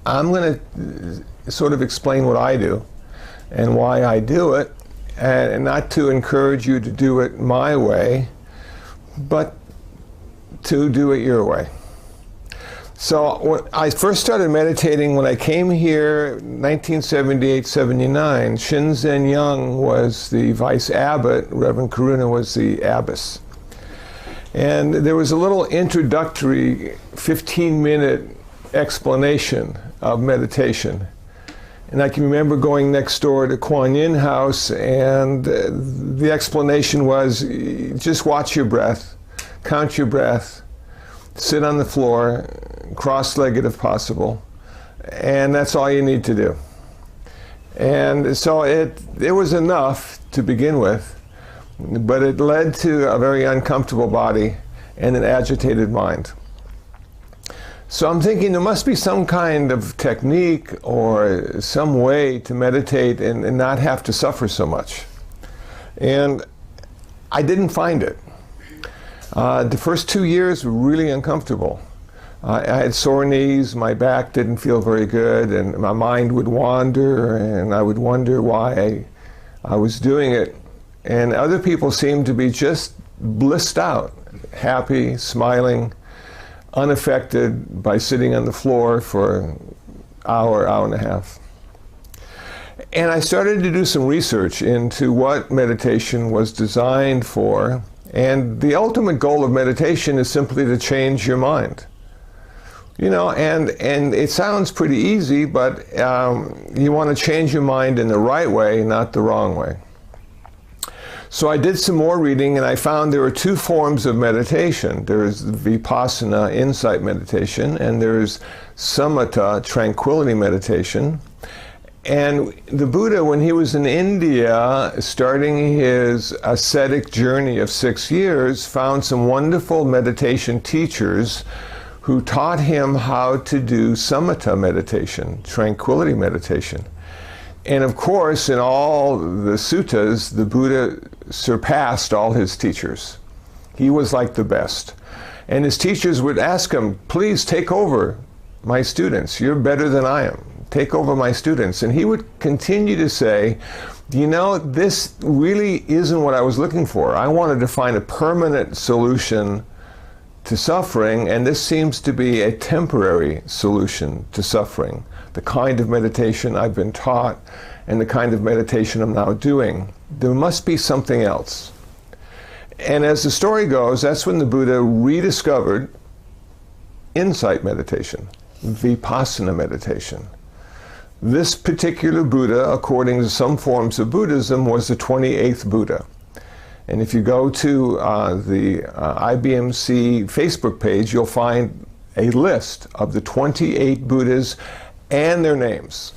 I'm going to sort of explain what I do and why I do it, and not to encourage you to do it my way, but to do it your way. So when I first started meditating, when I came here, 1978-79, Shinzen Young was the vice abbot, Reverend Karuna was the abbess. And there was a little introductory 15-minute explanation of meditation. And I can remember going next door to Kuan Yin House, and the explanation was, just watch your breath, count your breath, sit on the floor, cross-legged if possible, and that's all you need to do. And so it was enough to begin with, but it led to a very uncomfortable body and an agitated mind. So I'm thinking there must be some kind of technique or some way to meditate and not have to suffer so much. And I didn't find it. The first 2 years were really uncomfortable. I had sore knees, my back didn't feel very good, and my mind would wander, and I would wonder why I was doing it. And other people seemed to be just blissed out, happy, smiling, unaffected by sitting on the floor for an hour, hour and a half. And I started to do some research into what meditation was designed for. And the ultimate goal of meditation is simply to change your mind. You know, and it sounds pretty easy, but you want to change your mind in the right way, not the wrong way. So I did some more reading, and I found there are two forms of meditation. There is Vipassana, insight meditation, and there is Samatha, tranquility meditation. And the Buddha, when he was in India, starting his ascetic journey of 6 years, found some wonderful meditation teachers who taught him how to do Samatha meditation, tranquility meditation. And of course, in all the suttas, the Buddha surpassed all his teachers. He was like the best. And his teachers would ask him, please take over my students. You're better than I am. Take over my students. And he would continue to say, you know, this really isn't what I was looking for. I wanted to find a permanent solution to suffering, and this seems to be a temporary solution to suffering. The kind of meditation I've been taught and the kind of meditation I'm now doing. There must be something else. And as the story goes, that's when the Buddha rediscovered insight meditation, Vipassana meditation. This particular Buddha, according to some forms of Buddhism, was the 28th Buddha. And if you go to the IBMC Facebook page, you'll find a list of the 28 Buddhas and their names.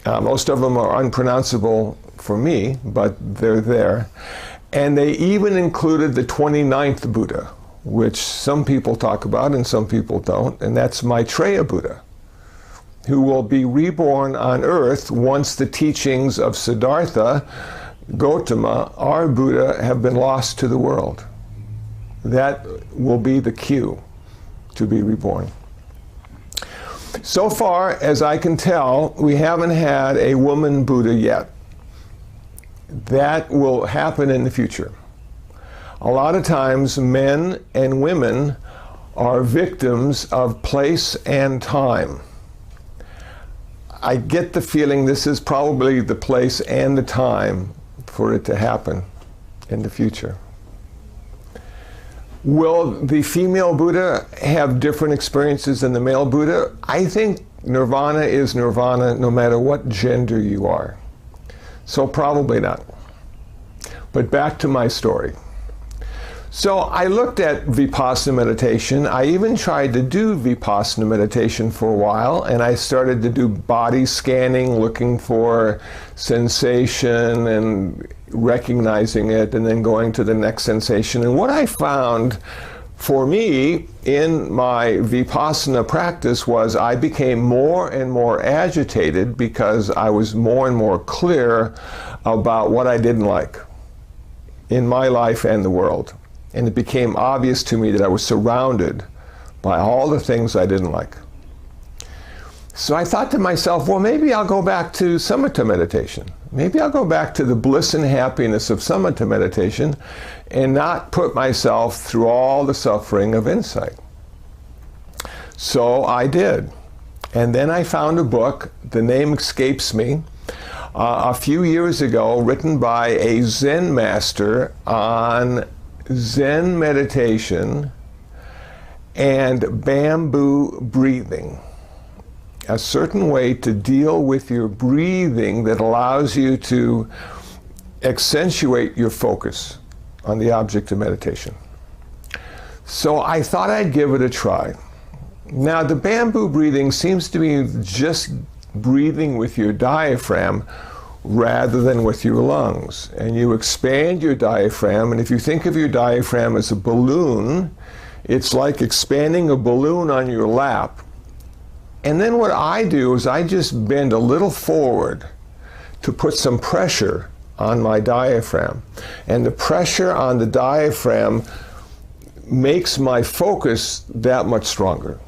Most of them are unpronounceable for me, but they're there. And they even included the 29th Buddha, which some people talk about and some people don't, and that's Maitreya Buddha, who will be reborn on earth once the teachings of Siddhartha Gautama, our Buddha, have been lost to the world. That will be the cue to be reborn. So far as I can tell, we haven't had a woman Buddha yet. That will happen in the future. A lot of times men and women are victims of place and time. I get the feeling this is probably the place and the time for it to happen in the future. Will the female Buddha have different experiences than the male Buddha? I think nirvana is nirvana no matter what gender you are. So probably not. But back to my story. So I looked at Vipassana meditation. I even tried to do Vipassana meditation for a while, and I started to do body scanning, looking for sensation and recognizing it, and then going to the next sensation. And what I found for me in my Vipassana practice was I became more and more agitated because I was more and more clear about what I didn't like in my life and the world. And it became obvious to me that I was surrounded by all the things I didn't like. So I thought to myself, well, maybe I'll go back to samatha meditation. Maybe I'll go back to the bliss and happiness of samatha meditation and not put myself through all the suffering of insight. So I did. And then I found a book, the name escapes me, a few years ago, written by a Zen master on Zen meditation and bamboo breathing. A certain way to deal with your breathing that allows you to accentuate your focus on the object of meditation. So I thought I'd give it a try. Now, the bamboo breathing seems to be just breathing with your diaphragm rather than with your lungs. And you expand your diaphragm, and if you think of your diaphragm as a balloon, it's like expanding a balloon on your lap. And then what I do is I just bend a little forward to put some pressure on my diaphragm. And the pressure on the diaphragm makes my focus that much stronger.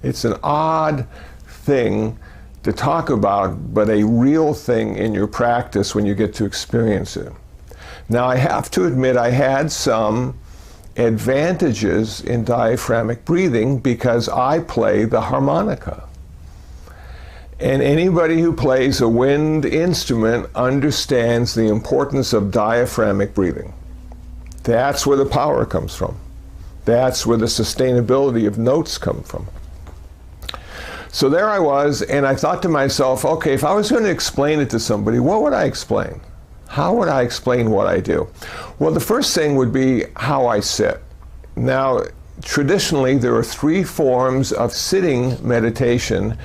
It's an odd thing to talk about, but a real thing in your practice when you get to experience it. Now, I have to admit I had some advantages in diaphragmic breathing because I play the harmonica. And anybody who plays a wind instrument understands the importance of diaphragmic breathing. That's where the power comes from. That's where the sustainability of notes come from. So there I was, and I thought to myself, okay, if I was going to explain it to somebody, what would I explain? How would I explain what I do? Well, the first thing would be how I sit. Now, traditionally, there are three forms of sitting meditation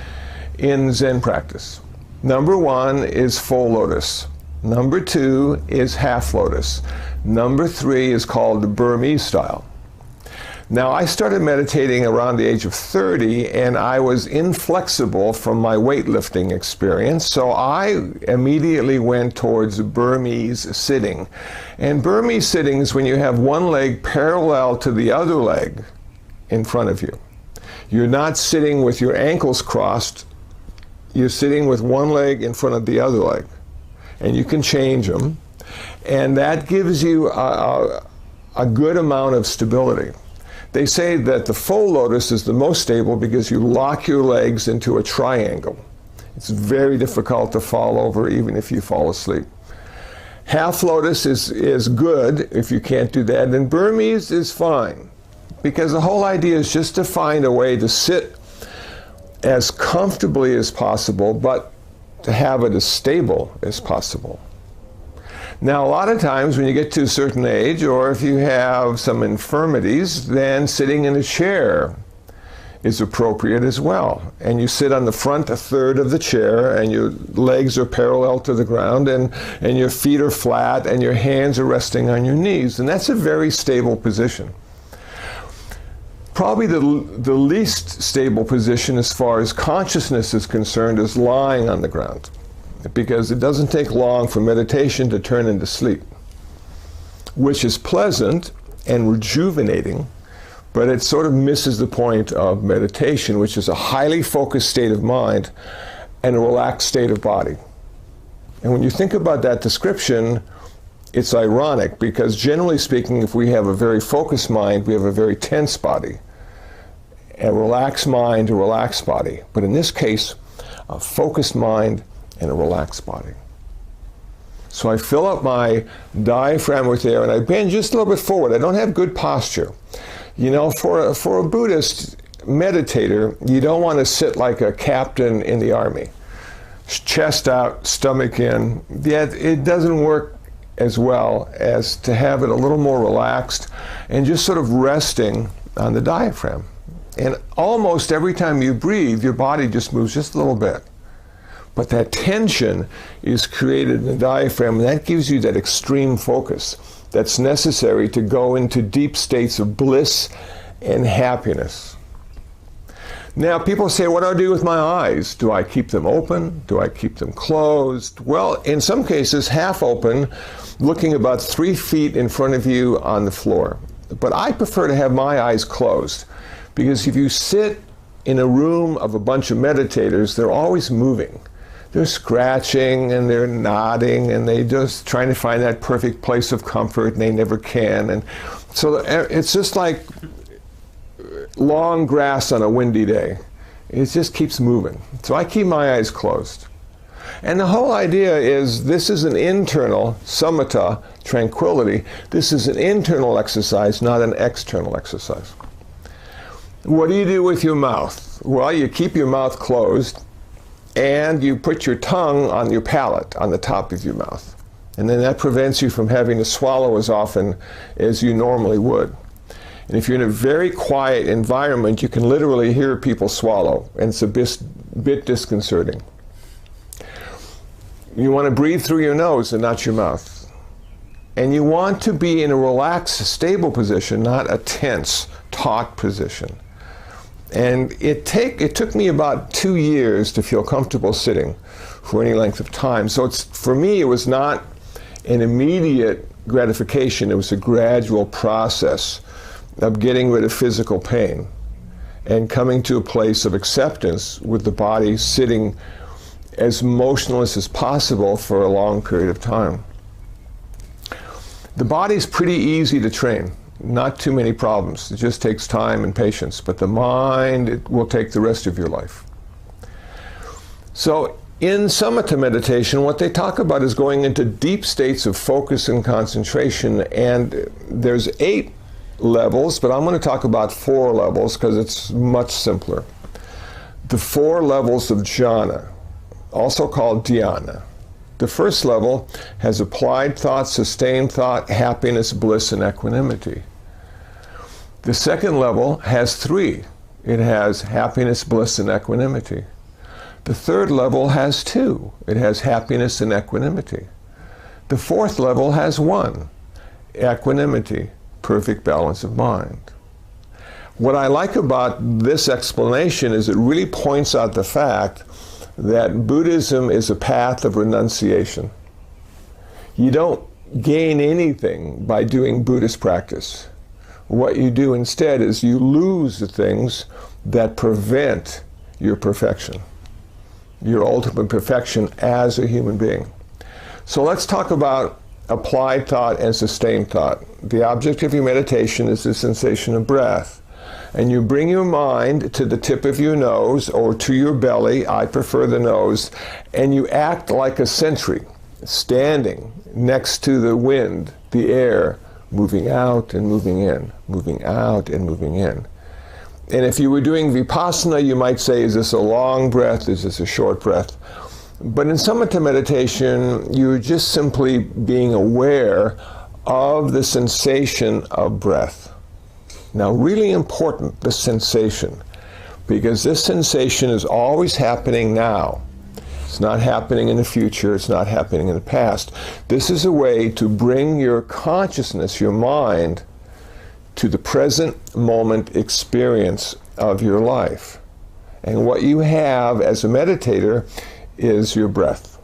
in Zen practice. Number one is full lotus. Number two is half lotus. Number three is called the Burmese style. Now, I started meditating around the age of 30, and I was inflexible from my weightlifting experience, so I immediately went towards Burmese sitting. And Burmese sitting is when you have one leg parallel to the other leg in front of you. You're not sitting with your ankles crossed, you're sitting with one leg in front of the other leg. And you can change them, and that gives you a good amount of stability. They say that the full lotus is the most stable because you lock your legs into a triangle. It's very difficult to fall over even if you fall asleep. Half lotus is good if you can't do that, and Burmese is fine because the whole idea is just to find a way to sit as comfortably as possible, but to have it as stable as possible. Now, a lot of times when you get to a certain age, or if you have some infirmities, then sitting in a chair is appropriate as well. And you sit on the front a third of the chair, and your legs are parallel to the ground, and your feet are flat, and your hands are resting on your knees. And that's a very stable position. Probably the least stable position as far as consciousness is concerned is lying on the ground, because it doesn't take long for meditation to turn into sleep, which is pleasant and rejuvenating, but it sort of misses the point of meditation, which is a highly focused state of mind and a relaxed state of body. And when you think about that description, it's ironic, because generally speaking, if we have a very focused mind, we have a very tense body. A relaxed mind, a relaxed body. But in this case, a focused mind and a relaxed body. So I fill up my diaphragm with air, and I bend just a little bit forward. I don't have good posture. You know, for a Buddhist meditator, you don't want to sit like a captain in the army. Chest out, stomach in. Yet it doesn't work as well as to have it a little more relaxed and just sort of resting on the diaphragm. And almost every time you breathe, your body just moves just a little bit. But that tension is created in the diaphragm, and that gives you that extreme focus that's necessary to go into deep states of bliss and happiness. Now, people say, what do I do with my eyes? Do I keep them open? Do I keep them closed? Well, in some cases, half open, looking about 3 feet in front of you on the floor. But I prefer to have my eyes closed, because if you sit in a room of a bunch of meditators, they're always moving. They're scratching and they're nodding and they just trying to find that perfect place of comfort and they never can. And so it's just like long grass on a windy day. It just keeps moving. So I keep my eyes closed. And the whole idea is this is an internal samatha, tranquility. This is an internal exercise, not an external exercise. What do you do with your mouth? Well, you keep your mouth closed and you put your tongue on your palate, on the top of your mouth. And then that prevents you from having to swallow as often as you normally would. And if you're in a very quiet environment, you can literally hear people swallow, and it's a bit disconcerting. You want to breathe through your nose and not your mouth. And you want to be in a relaxed, stable position, not a tense, taut position. And it took me about 2 years to feel comfortable sitting for any length of time. So for me, it was not an immediate gratification. It was a gradual process of getting rid of physical pain and coming to a place of acceptance with the body sitting as motionless as possible for a long period of time. The body's pretty easy to train. Not too many problems. It just takes time and patience. But the mind, it will take the rest of your life. So in samatha meditation, what they talk about is going into deep states of focus and concentration. And there's 8 levels, but I'm going to talk about 4 levels because it's much simpler. The 4 levels of jhana, also called dhyana. The first level has applied thought, sustained thought, happiness, bliss, and equanimity. The second level has 3. It has happiness, bliss, and equanimity. The third level has 2. It has happiness and equanimity. The fourth level has 1. Equanimity, perfect balance of mind. What I like about this explanation is it really points out the fact that Buddhism is a path of renunciation. You don't gain anything by doing Buddhist practice. What you do instead is you lose the things that prevent your perfection, your ultimate perfection as a human being. So let's talk about applied thought and sustained thought. The object of your meditation is the sensation of breath. And you bring your mind to the tip of your nose or to your belly, I prefer the nose, and you act like a sentry, standing next to the wind, the air, moving out and moving in, moving out and moving in. And if you were doing vipassana, you might say, is this a long breath? Is this a short breath? But in samatha meditation, you're just simply being aware of the sensation of breath. Now, really important, the sensation, because this sensation is always happening now. It's not happening in the future, it's not happening in the past. This is a way to bring your consciousness, your mind, to the present moment experience of your life. And what you have as a meditator is your breath.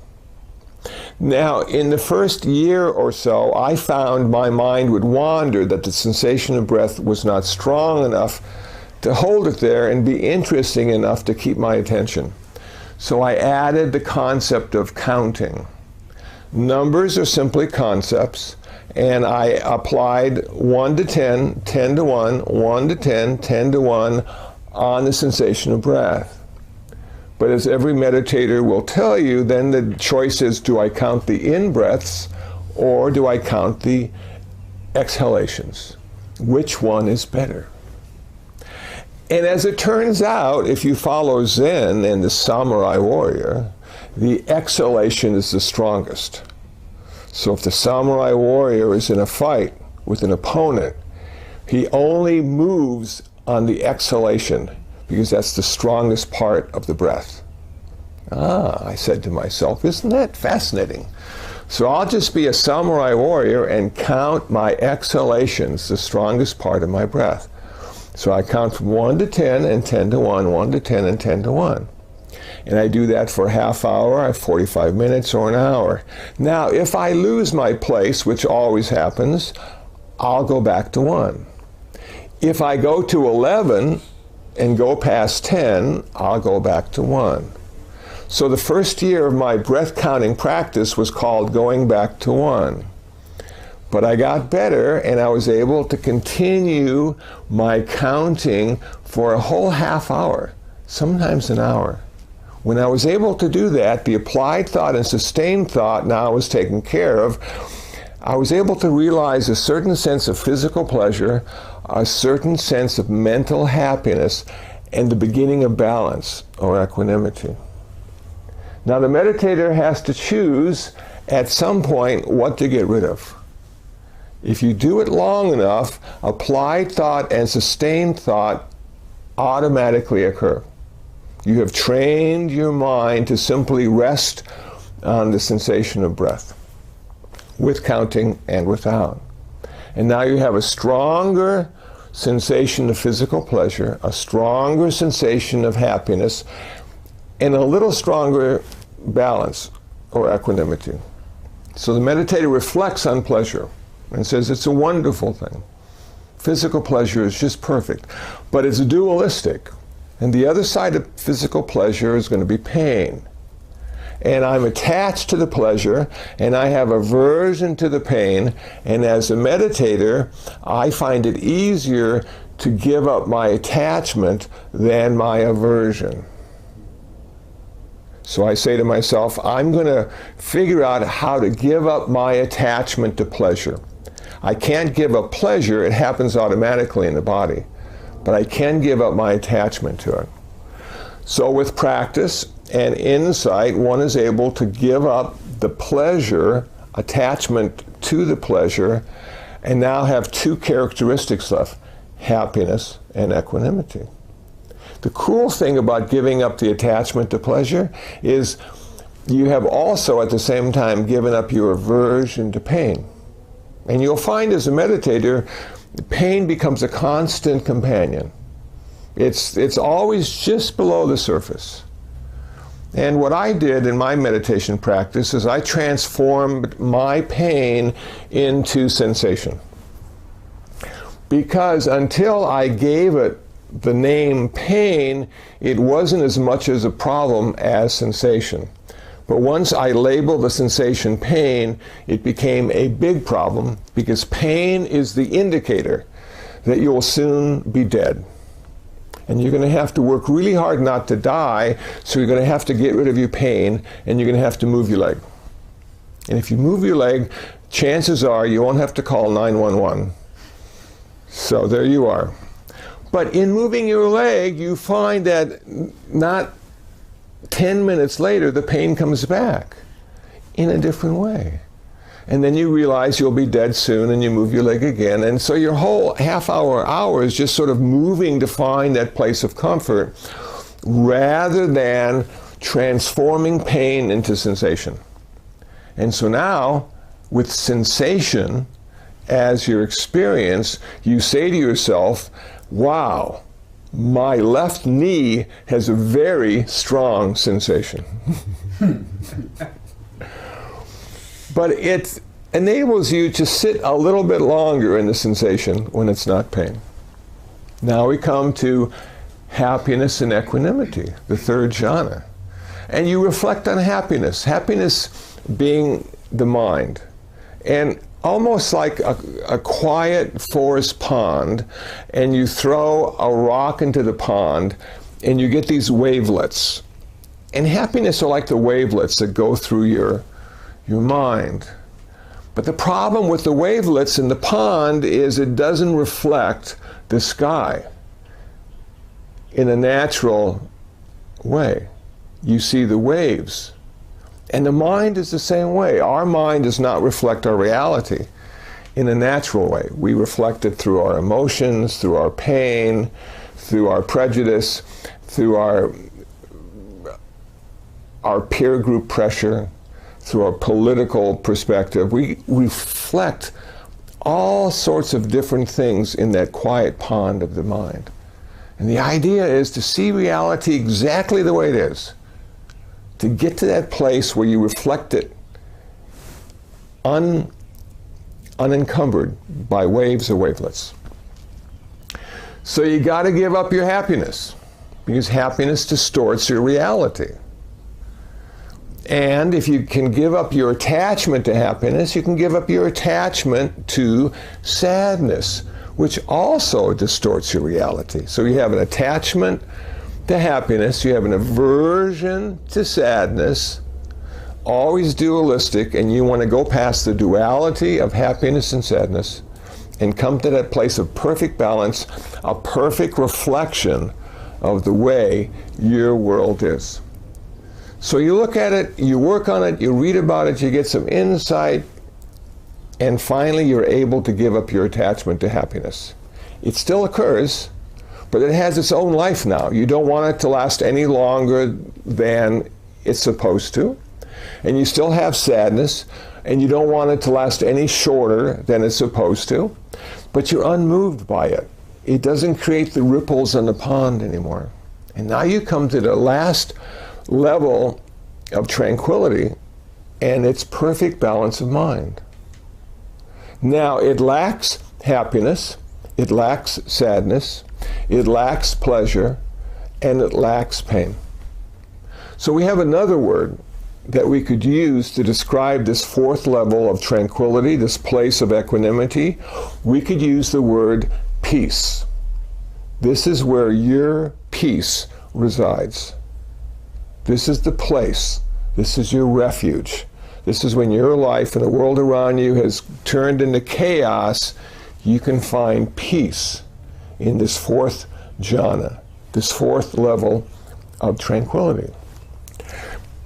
Now, in the first year or so, I found my mind would wander, that the sensation of breath was not strong enough to hold it there and be interesting enough to keep my attention. So I added the concept of counting. Numbers are simply concepts, and I applied 1 to 10, 10 to 1, 1 to 10, 10 to 1 on the sensation of breath. But as every meditator will tell you, then the choice is, do I count the in-breaths or do I count the exhalations? Which one is better? And as it turns out, if you follow Zen and the samurai warrior, the exhalation is the strongest. So if the samurai warrior is in a fight with an opponent, he only moves on the exhalation because that's the strongest part of the breath. I said to myself, isn't that fascinating? So I'll just be a samurai warrior and count my exhalations, the strongest part of my breath. So I count from 1 to 10 and 10 to 1, 1 to 10 and 10 to 1. And I do that for a half hour, 45 minutes, or an hour. Now, if I lose my place, which always happens, I'll go back to 1. If I go to 11 and go past 10, I'll go back to 1. So the first year of my breath counting practice was called going back to 1. But I got better, and I was able to continue my counting for a whole half hour, sometimes an hour. When I was able to do that, the applied thought and sustained thought now was taken care of. I was able to realize a certain sense of physical pleasure, a certain sense of mental happiness, and the beginning of balance or equanimity. Now the meditator has to choose at some point what to get rid of. If you do it long enough, applied thought and sustained thought automatically occur. You have trained your mind to simply rest on the sensation of breath, with counting and without. And now you have a stronger sensation of physical pleasure, a stronger sensation of happiness, and a little stronger balance or equanimity. So the meditator reflects on pleasure and says it's a wonderful thing. Physical pleasure is just perfect, but it's dualistic. And the other side of physical pleasure is going to be pain. And I'm attached to the pleasure, and I have aversion to the pain, and as a meditator, I find it easier to give up my attachment than my aversion. So I say to myself, I'm going to figure out how to give up my attachment to pleasure. I can't give up pleasure, it happens automatically in the body, but I can give up my attachment to it. So with practice and insight, one is able to give up the pleasure, attachment to the pleasure, and now have two characteristics left, happiness and equanimity. The cool thing about giving up the attachment to pleasure is you have also at the same time given up your aversion to pain. And you'll find as a meditator, pain becomes a constant companion. It's always just below the surface. And what I did in my meditation practice is I transformed my pain into sensation. Because until I gave it the name pain, it wasn't as much as a problem as sensation. But once I labeled the sensation pain, it became a big problem because pain is the indicator that you'll soon be dead. And you're going to have to work really hard not to die, so you're going to have to get rid of your pain, and you're going to have to move your leg. And if you move your leg, chances are you won't have to call 911. So there you are. But in moving your leg, you find that not 10 minutes later, the pain comes back in a different way. And then you realize you'll be dead soon, and you move your leg again. And so your whole half hour is just sort of moving to find that place of comfort rather than transforming pain into sensation. And so now, with sensation as your experience, you say to yourself, wow, my left knee has a very strong sensation. But it enables you to sit a little bit longer in the sensation when it's not pain. Now we come to happiness and equanimity, the third jhana. And you reflect on happiness, happiness being the mind. And almost like a quiet forest pond, and you throw a rock into the pond, and you get these wavelets. And happiness are like the wavelets that go through your mind. But the problem with the wavelets in the pond is it doesn't reflect the sky in a natural way. You see the waves. And the mind is the same way. Our mind does not reflect our reality in a natural way. We reflect it through our emotions, through our pain, through our prejudice, through our peer group pressure, through our political perspective. We reflect all sorts of different things in that quiet pond of the mind. And the idea is to see reality exactly the way it is, to get to that place where you reflect it unencumbered by waves or wavelets. So you got to give up your happiness, because happiness distorts your reality. And if you can give up your attachment to happiness, you can give up your attachment to sadness, which also distorts your reality. So you have an attachment to happiness, you have an aversion to sadness, always dualistic, and you want to go past the duality of happiness and sadness and come to that place of perfect balance, a perfect reflection of the way your world is. So you look at it, you work on it, you read about it, you get some insight, and finally you're able to give up your attachment to happiness. It still occurs, but it has its own life now. You don't want it to last any longer than it's supposed to. And you still have sadness, and you don't want it to last any shorter than it's supposed to. But you're unmoved by it. It doesn't create the ripples in the pond anymore. And now you come to the last level of tranquility, and it's perfect balance of mind. Now, it lacks happiness, it lacks sadness, it lacks pleasure, and it lacks pain. So we have another word that we could use to describe this fourth level of tranquility, this place of equanimity. We could use the word peace. This is where your peace resides. This is the place. This is your refuge. This is when your life and the world around you has turned into chaos. You can find peace in this fourth jhana, this fourth level of tranquility.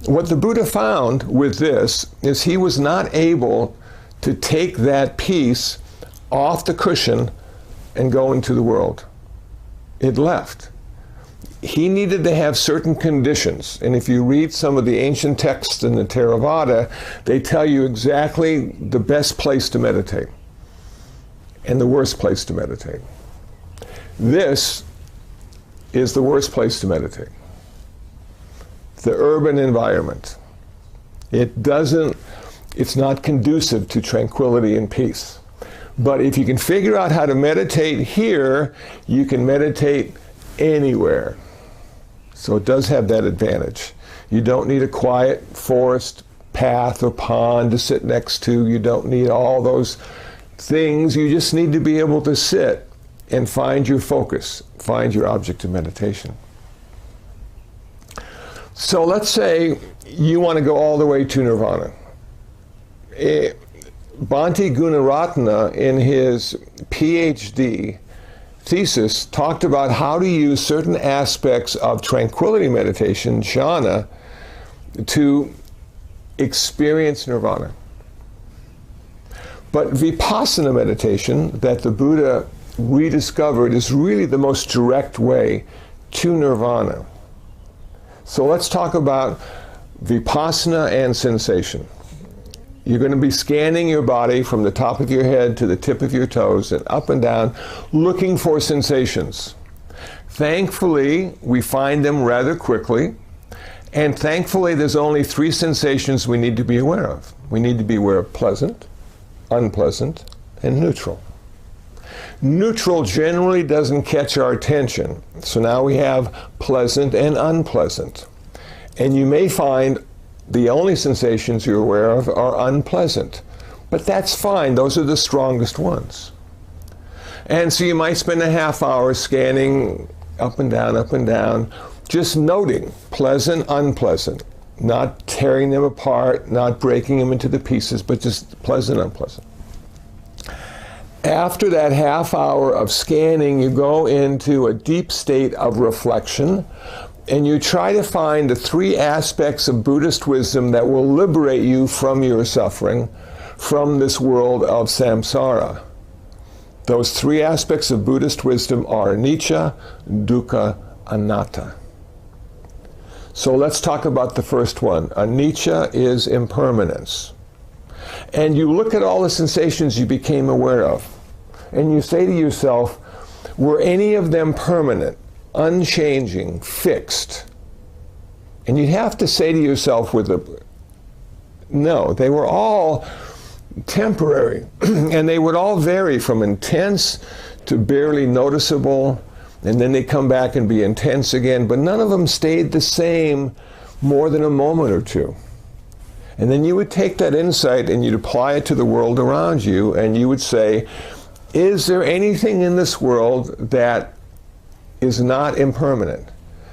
What the Buddha found with this is he was not able to take that peace off the cushion and go into the world. It left. He needed to have certain conditions. And if you read some of the ancient texts in the Theravada, they tell you exactly the best place to meditate and the worst place to meditate. This is the worst place to meditate. The urban environment. It's not conducive to tranquility and peace. But if you can figure out how to meditate here, you can meditate anywhere. So it does have that advantage. You don't need a quiet forest path or pond to sit next to. You don't need all those things. You just need to be able to sit and find your focus, find your object of meditation. So let's say you want to go all the way to nirvana. Bhante Gunaratana, in his PhD thesis, talked about how to use certain aspects of tranquility meditation, jhana, to experience nirvana. But vipassana meditation that the Buddha rediscovered is really the most direct way to nirvana. So let's talk about vipassana and sensation. You're going to be scanning your body from the top of your head to the tip of your toes and up and down, looking for sensations. Thankfully, we find them rather quickly, and thankfully there's only 3 sensations we need to be aware of. We need to be aware of pleasant, unpleasant, and neutral. Neutral generally doesn't catch our attention, so now we have pleasant and unpleasant. And you may find the only sensations you're aware of are unpleasant. But that's fine. Those are the strongest ones. And so you might spend a half hour scanning up and down, just noting pleasant, unpleasant, not tearing them apart, not breaking them into the pieces, but just pleasant, unpleasant. After that half hour of scanning, you go into a deep state of reflection, and you try to find the 3 aspects of Buddhist wisdom that will liberate you from your suffering, from this world of samsara. Those 3 aspects of Buddhist wisdom are anicca, dukkha, anatta. So let's talk about the first one. Anicca is impermanence. And you look at all the sensations you became aware of, and you say to yourself, were any of them permanent, unchanging, fixed? And you'd have to say to yourself no, they were all temporary, and they would all vary from intense to barely noticeable and then they come back and be intense again, but none of them stayed the same more than a moment or two. And then you would take that insight and you'd apply it to the world around you, and you would say, is there anything in this world that is not impermanent,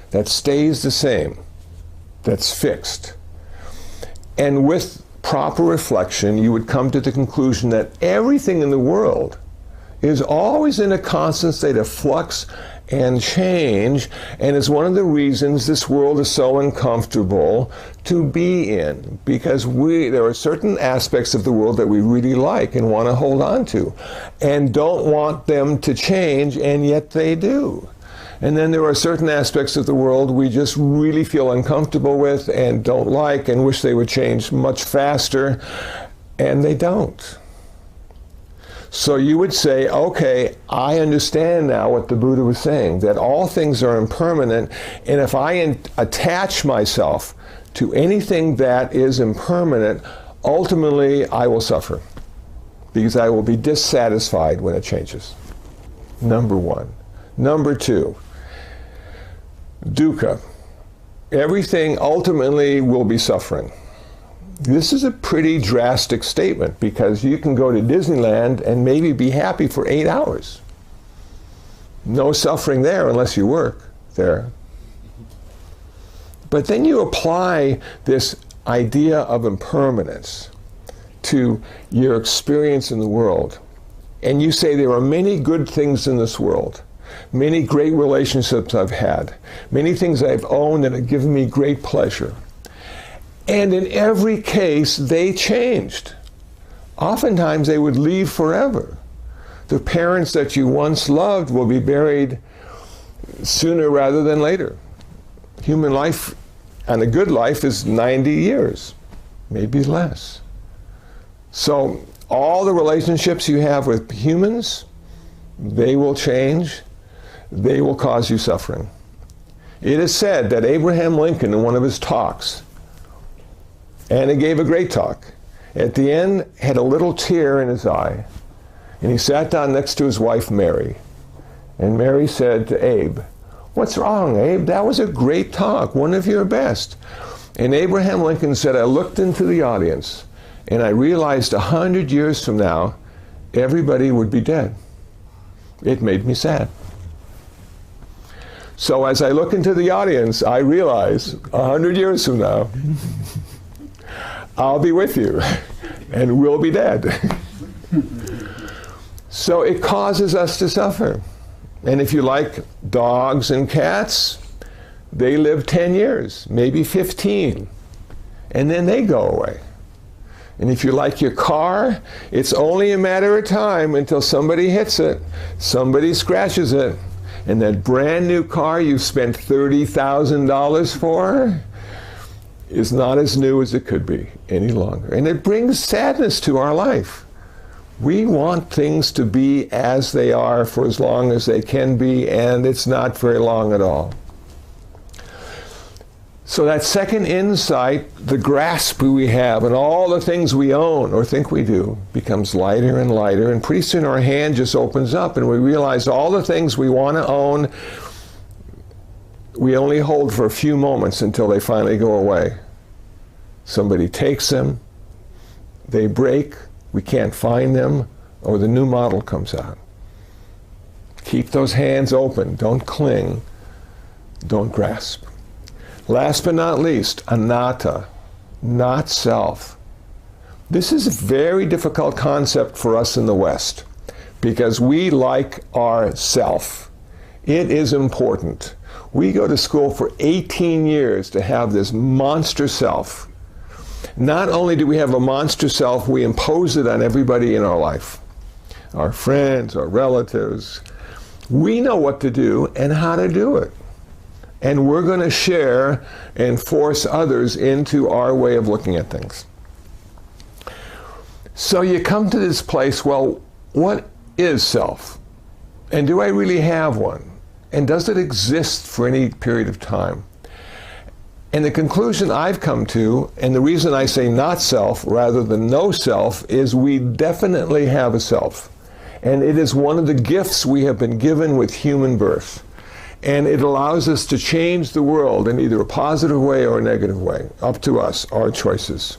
that stays the same, that's fixed? And with proper reflection, you would come to the conclusion that everything in the world is always in a constant state of flux and change, and is one of the reasons this world is so uncomfortable to be in, because there are certain aspects of the world that we really like and want to hold on to and don't want them to change, and yet they do. And then there are certain aspects of the world we just really feel uncomfortable with and don't like and wish they would change much faster, and they don't. So you would say, okay, I understand now what the Buddha was saying, that all things are impermanent, and if I attach myself to anything that is impermanent, ultimately I will suffer, because I will be dissatisfied when it changes. Number one. Number two, dukkha. Everything ultimately will be suffering. This is a pretty drastic statement, because you can go to Disneyland and maybe be happy for 8 hours. No suffering there unless you work there. But then you apply this idea of impermanence to your experience in the world, and you say there are many good things in this world, many great relationships I've had, many things I've owned that have given me great pleasure. And in every case, they changed. Oftentimes, they would leave forever. The parents that you once loved will be buried sooner rather than later. Human life, and a good life, is 90 years, maybe less. So all the relationships you have with humans, they will change. They will cause you suffering. It is said that Abraham Lincoln, in one of his talks, and he gave a great talk, at the end had a little tear in his eye, and he sat down next to his wife Mary, and Mary said to Abe, "What's wrong, Abe? That was a great talk, one of your best." And Abraham Lincoln said, "I looked into the audience and I realized 100 years from now everybody would be dead. It made me sad. So as I look into the audience, I realize 100 years from now I'll be with you, and we'll be dead." So it causes us to suffer. And if you like dogs and cats, they live 10 years, maybe 15, and then they go away. And if you like your car, it's only a matter of time until somebody hits it, somebody scratches it, and that brand new car you spent $30,000 for is not as new as it could be any longer. And it brings sadness to our life. We want things to be as they are for as long as they can be, and it's not very long at all. So that second insight, the grasp we have and all the things we own or think we do, becomes lighter and lighter, and pretty soon our hand just opens up and we realize all the things we want to own, we only hold for a few moments until they finally go away. Somebody takes them, they break, we can't find them, or the new model comes out. Keep those hands open, don't cling, don't grasp. Last but not least, anatta, not self. This is a very difficult concept for us in the West, because we like our self. It is important. We go to school for 18 years to have this monster self. Not only do we have a monster self, we impose it on everybody in our life. Our friends, our relatives. We know what to do and how to do it. And we're going to share and force others into our way of looking at things. So you come to this place, well, what is self? And do I really have one? And does it exist for any period of time? And the conclusion I've come to, and the reason I say not self rather than no self, is we definitely have a self. And it is one of the gifts we have been given with human birth. And it allows us to change the world in either a positive way or a negative way. Up to us, our choices.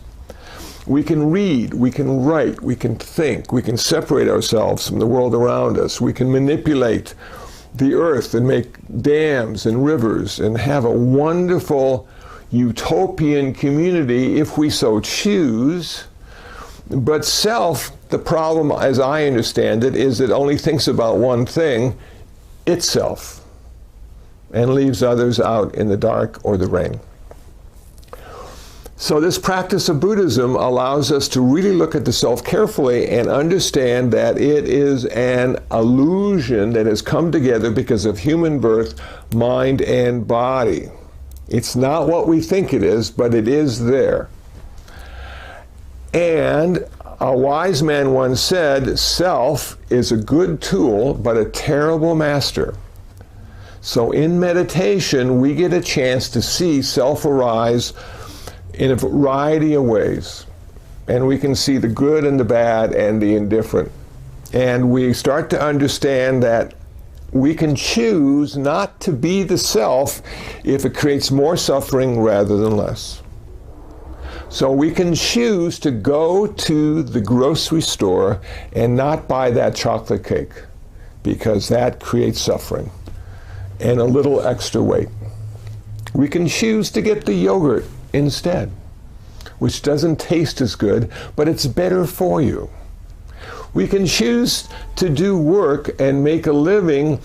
We can read, we can write, we can think, we can separate ourselves from the world around us. We can manipulate the earth and make dams and rivers and have a wonderful utopian community if we so choose. But self, the problem as I understand it, is it only thinks about one thing, itself, and leaves others out in the dark or the rain. So this practice of Buddhism allows us to really look at the self carefully and understand that it is an illusion that has come together because of human birth, mind, and body. It's not what we think it is, but it is there. And a wise man once said, self is a good tool, but a terrible master. So in meditation, we get a chance to see self arise in a variety of ways. And we can see the good and the bad and the indifferent. And we start to understand that we can choose not to be the self if it creates more suffering rather than less. So we can choose to go to the grocery store and not buy that chocolate cake because that creates suffering and a little extra weight. We can choose to get the yogurt instead, which doesn't taste as good, but it's better for you. We can choose to do work and make a living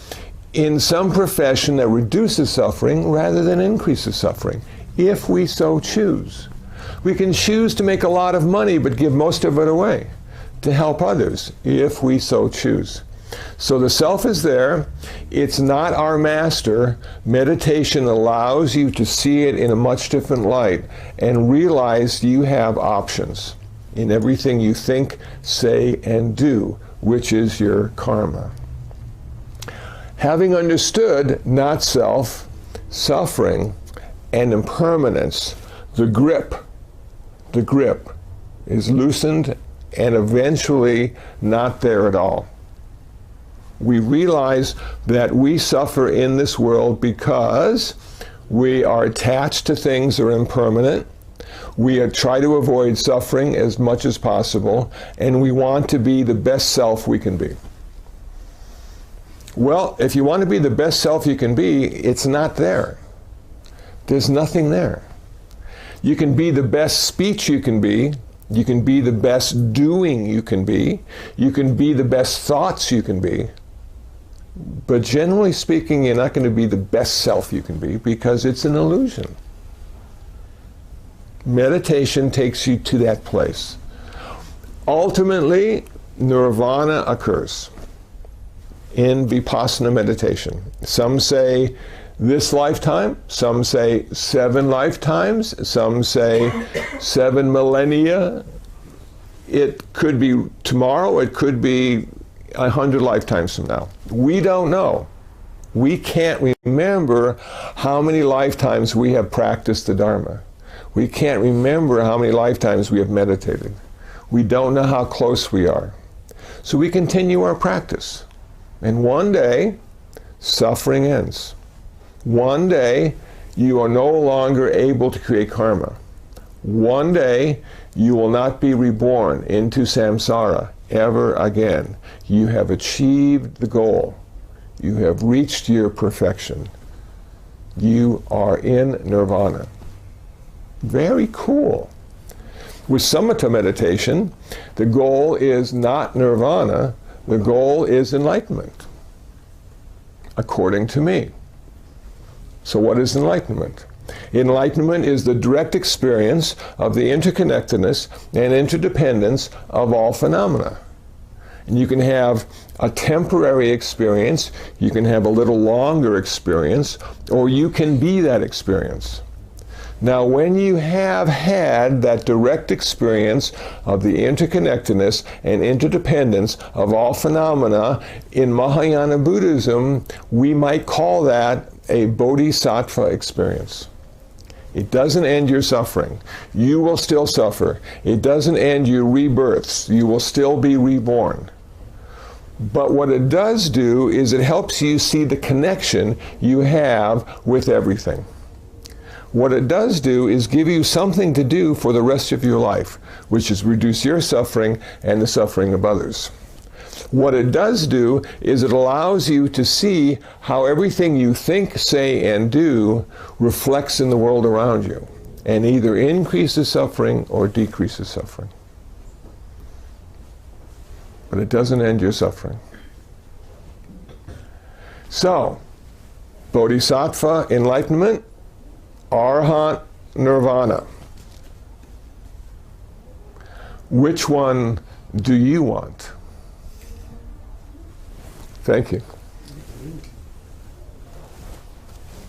in some profession that reduces suffering rather than increases suffering, if we so choose. We can choose to make a lot of money but give most of it away to help others, if we so choose. So the self is there. It's not our master. Meditation allows you to see it in a much different light and realize you have options in everything you think, say, and do, which is your karma. Having understood not self, suffering, and impermanence, the grip is loosened and eventually not there at all. We realize that we suffer in this world because we are attached to things that are impermanent. We try to avoid suffering as much as possible, and we want to be the best self we can be. Well, if you want to be the best self you can be, it's not there. There's nothing there. You can be the best speech you can be. You can be the best doing you can be. You can be the best thoughts you can be. But generally speaking, you're not going to be the best self you can be because it's an illusion. Meditation takes you to that place. Ultimately, nirvana occurs in vipassana meditation. Some say this lifetime, some say 7 lifetimes, some say 7 millennia. It could be tomorrow, it could be 100 lifetimes from now. We don't know. We can't remember how many lifetimes we have practiced the Dharma. We can't remember how many lifetimes we have meditated. We don't know how close we are. So we continue our practice. And one day, suffering ends. One day, you are no longer able to create karma. One day, you will not be reborn into samsara ever again. You have achieved the goal. You have reached your perfection. You are in nirvana. Very cool. With samatha meditation, the goal is not nirvana, the goal is enlightenment, according to me. So what is enlightenment? Enlightenment is the direct experience of the interconnectedness and interdependence of all phenomena. And you can have a temporary experience, you can have a little longer experience, or you can be that experience. Now, when you have had that direct experience of the interconnectedness and interdependence of all phenomena, in Mahayana Buddhism, we might call that a bodhisattva experience. It doesn't end your suffering. You will still suffer. It doesn't end your rebirths. You will still be reborn. But what it does do is it helps you see the connection you have with everything. What it does do is give you something to do for the rest of your life, which is reduce your suffering and the suffering of others. What it does do is it allows you to see how everything you think, say, and do reflects in the world around you, and either increases suffering or decreases suffering. But it doesn't end your suffering. So, Bodhisattva, enlightenment, Arhat, nirvana. Which one do you want? Thank you.